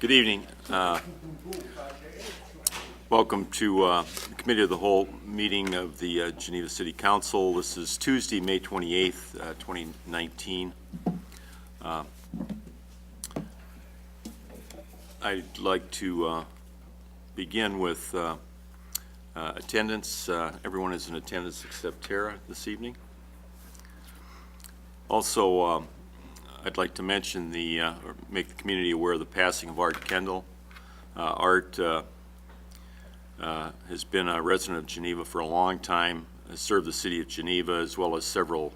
Good evening. Welcome to the Committee of the Whole meeting of the Geneva City Council. This is Tuesday, May 28th, 2019. I'd like to begin with attendance. Everyone is in attendance except Tara this evening. Also, I'd like to mention or make the community aware of the passing of Art Kendall. Art has been a resident of Geneva for a long time, has served the city of Geneva as well as several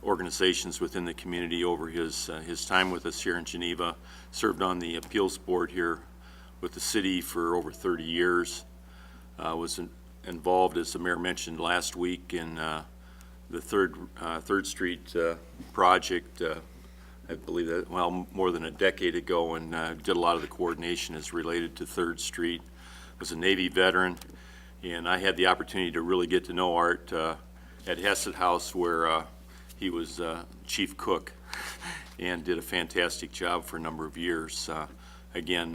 organizations within the community over his time with us here in Geneva. Served on the appeals board here with the city for over 30 years. Was involved, as the mayor mentioned last week, in the Third Street project. I believe that, well, more than a decade ago, and did a lot of the coordination as related to Third Street. Was a Navy veteran, and I had the opportunity to really get to know Art at Hesed House, where he was chief cook and did a fantastic job for a number of years. Again,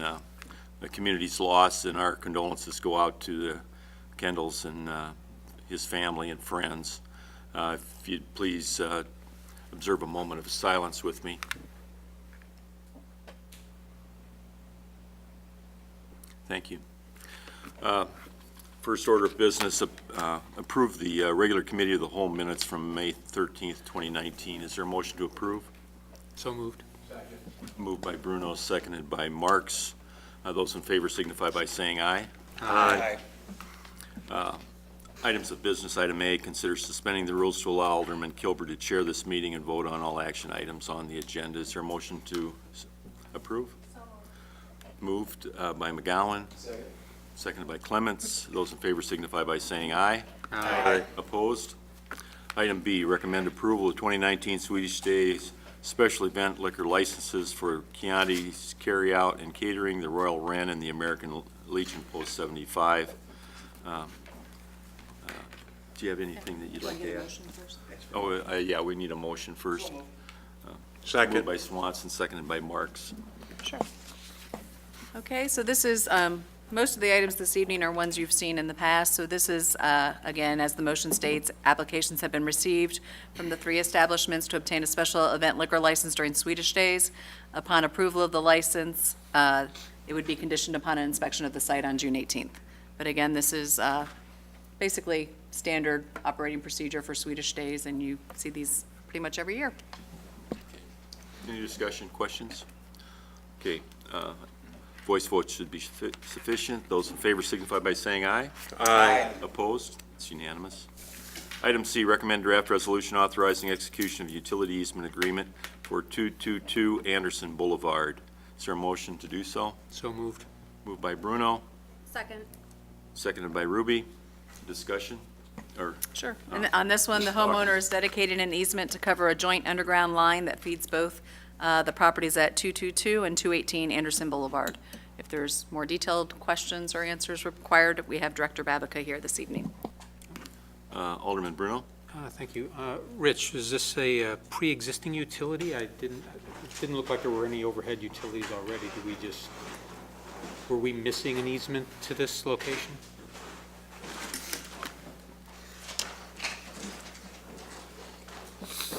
the community's loss, and our condolences go out to the Kendalls and his family and friends. If you'd please observe a moment of silence with me. Thank you. First order of business, approve the regular Committee of the Whole minutes from May 13th, 2019. Is there a motion to approve? So moved. Second. Moved by Bruno, seconded by Marks. Those in favor signify by saying aye. Aye. Items of business, item A, consider suspending the rules to allow Alderman Kilber to chair this meeting and vote on all action items on the agenda. Is there a motion to approve? So moved. Moved by McGowan. Second. Seconded by Clements. Those in favor signify by saying aye. Aye. Opposed? Item B, recommend approval of 2019 Swedish Days special event liquor licenses for Chianti's Carryout and Catering, the Royal Wren, and the American Legion Post 75. Do you have anything that you'd like to add? Oh, yeah, we need a motion first. Second. Moved by Swanson, seconded by Marks. Sure. Okay, so this is, most of the items this evening are ones you've seen in the past. So this is, again, as the motion states, applications have been received from the 3 establishments to obtain a special event liquor license during Swedish Days. Upon approval of the license, it would be conditioned upon an inspection of the site on June 18th. But again, this is basically standard operating procedure for Swedish Days, and you see these pretty much every year. Any discussion, questions? Okay, voice vote should be sufficient. Those in favor signify by saying aye. Aye. Opposed? It's unanimous. Item C, recommend draft resolution authorizing execution of utility easement agreement for 222 Anderson Boulevard. Is there a motion to do so? So moved. Moved by Bruno, Second. seconded by Ruby. Discussion? Or Sure. And on this one, the homeowner is dedicating an easement to cover a joint underground line that feeds both the properties at 222 and 218 Anderson Boulevard. If there's more detailed questions or answers required, we have Director Babica here this evening. Alderman Bruno? Thank you. Rich, is this a pre-existing utility? It didn't look like there were any overhead utilities already. Were we missing an easement to this location?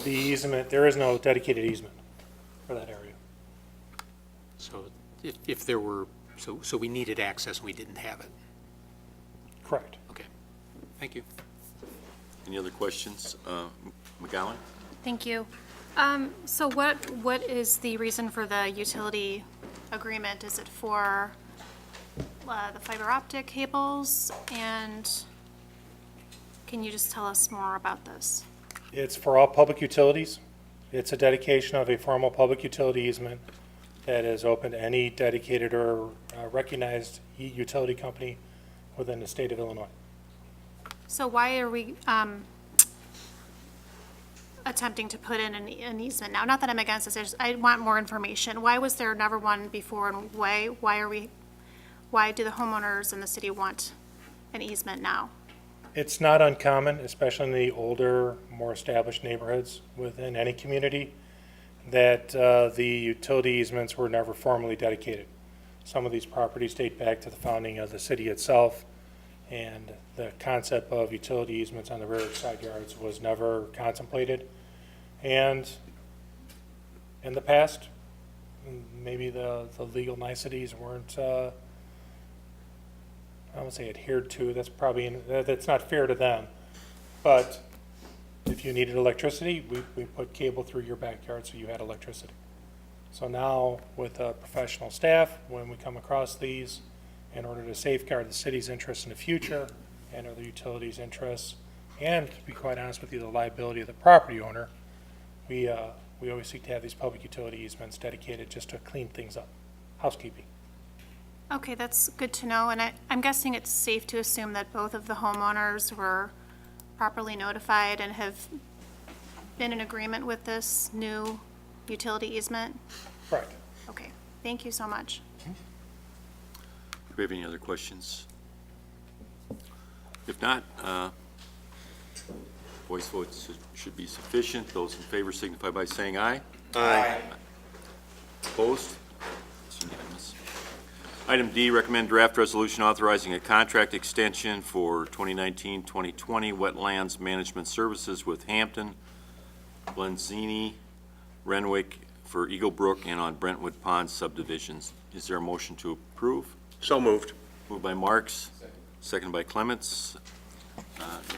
The easement, there is no dedicated easement for that area. So if there were, so we needed access and we didn't have it. Correct. Okay. Thank you. Any other questions? McGowan? Thank you. So what is the reason for the utility agreement? Is it for the fiber optic cables? And can you just tell us more about this? It's for all public utilities. It's a dedication of a formal public utility easement that is open to any dedicated or recognized utility company within the state of Illinois. So why are we attempting to put in an easement now? Not that I'm against this, I want more information. Why was there never one before, and why do the homeowners in the city want an easement now? It's not uncommon, especially in the older, more established neighborhoods within any community, that the utility easements were never formally dedicated. Some of these properties date back to the founding of the city itself, and the concept of utility easements on the rear side yards was never contemplated. And in the past, maybe the legal niceties weren't, I won't say adhered to, that's not fair to them. But if you needed electricity, we put cable through your backyard so you had electricity. So now, with professional staff, when we come across these, in order to safeguard the city's interests in the future and other utilities' interests, and to be quite honest with you, the liability of the property owner, we always seek to have these public utility easements dedicated just to clean things up, housekeeping. Okay, that's good to know, and I'm guessing it's safe to assume that both of the homeowners were properly notified and have been in agreement with this new utility easement? Correct. Okay, thank you so much. Do we have any other questions? If not, voice votes should be sufficient. Those in favor signify by saying aye. Aye. Opposed? It's unanimous. Item D, recommend draft resolution authorizing a contract extension for 2019-2020 wetlands management services with Hampton, Lenzini, Renwick for Eagle Brook and on Brentwood Pond subdivisions. Is there a motion to approve? So moved. Moved by Marks, seconded by Clements.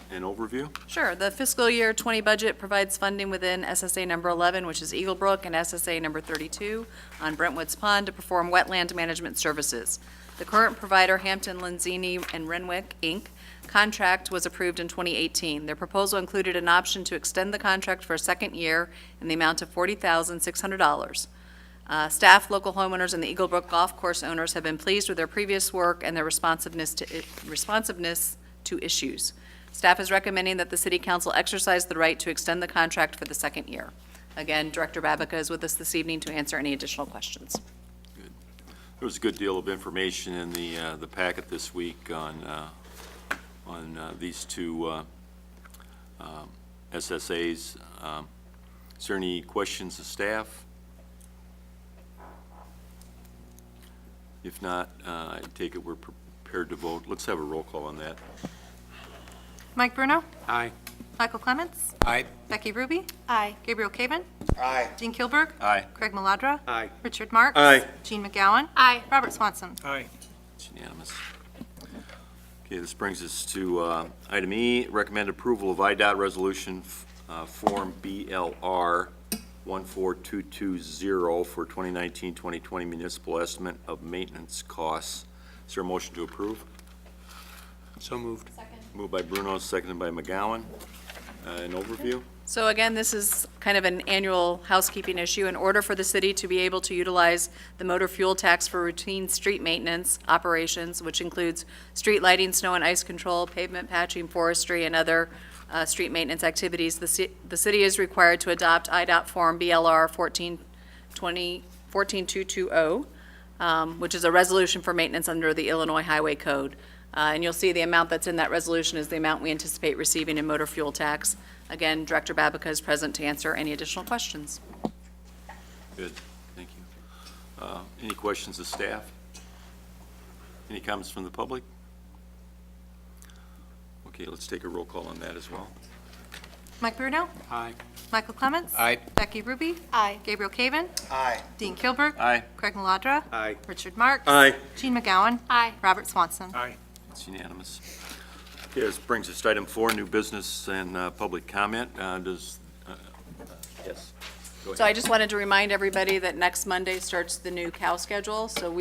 An overview? Sure. The fiscal year 20 budget provides funding within SSA number 11, which is Eagle Brook, and SSA number 32 on Brentwood's Pond to perform wetland management services. The current provider, Hampton, Lenzini, and Renwick, Inc., contract was approved in 2018. Their proposal included an option to extend the contract for a second year in the amount of $40,600. Staff, local homeowners, and the Eagle Brook Golf Course owners have been pleased with their previous work and their responsiveness to issues. Staff is recommending that the City Council exercise the right to extend the contract for the second year. Again, Director Babica is with us this evening to answer any additional questions. There was a good deal of information in the packet this week on these two SSAs. Is there any questions of staff? If not, I take it we're prepared to vote. Let's have a roll call on that. Mike Bruno? Aye. Michael Clements? Aye. Becky Ruby? Aye. Gabriel Caven? Aye. Dean Kilburg? Aye. Craig Maladra? Aye. Richard Marks? Aye. Jean McGowan? Aye. Robert Swanson? Aye. It's unanimous. Okay, this brings us to item E, recommend approval of IDOT Resolution Form BLR 14220 for 2019-2020 municipal estimate of maintenance costs. Is there a motion to approve? So moved. Moved by Bruno, seconded by McGowan. An overview? So again, this is kind of an annual housekeeping issue. In order for the city to be able to utilize the motor fuel tax for routine street maintenance operations, which includes street lighting, snow and ice control, pavement patching, forestry, and other street maintenance activities, the city is required to adopt IDOT Form BLR 14220, which is a resolution for maintenance under the Illinois Highway Code. And you'll see the amount that's in that resolution is the amount we anticipate receiving in motor fuel tax. Again, Director Babica is present to answer any additional questions. Good, thank you. Any questions of staff? Any comments from the public? Okay, let's take a roll call on that as well. Mike Bruno? Aye. Michael Clements? Aye. Becky Ruby? Aye. Gabriel Caven? Aye. Dean Kilburg? Aye. Craig Maladra? Aye. Richard Marks? Aye. Jean McGowan? Aye. Robert Swanson? Aye. It's unanimous. Okay, this brings us to item 4, new business and public comment. Yes, go So I ahead. just wanted to remind everybody that next Monday starts the new cow schedule. So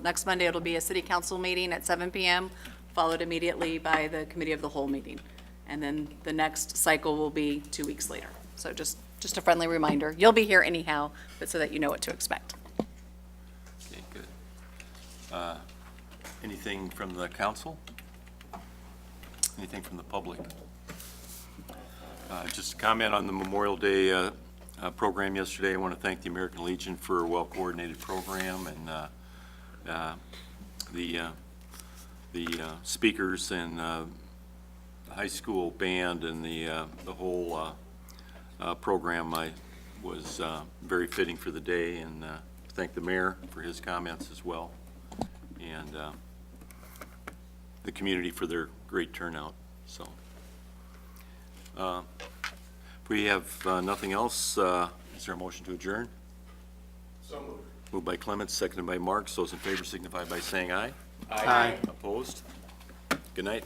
next Monday, it'll be a city council meeting at 7 PM, followed immediately by the committee of the whole meeting. And then the next cycle will be 2 weeks later. So just a friendly reminder. You'll be here anyhow, but so that you know what to expect. Okay, good. Anything from the council? Anything from the public? Just a comment on the Memorial Day program yesterday. I want to thank the American Legion for a well-coordinated program, and the speakers and the high school band and the whole program was very fitting for the day, and thank the mayor for his comments as well. and the community for their great turnout, so. If we have nothing else, is there a motion to adjourn? So moved. Moved by Clements, seconded by Marks. Those in favor signify by saying aye. Aye. Opposed? Good night.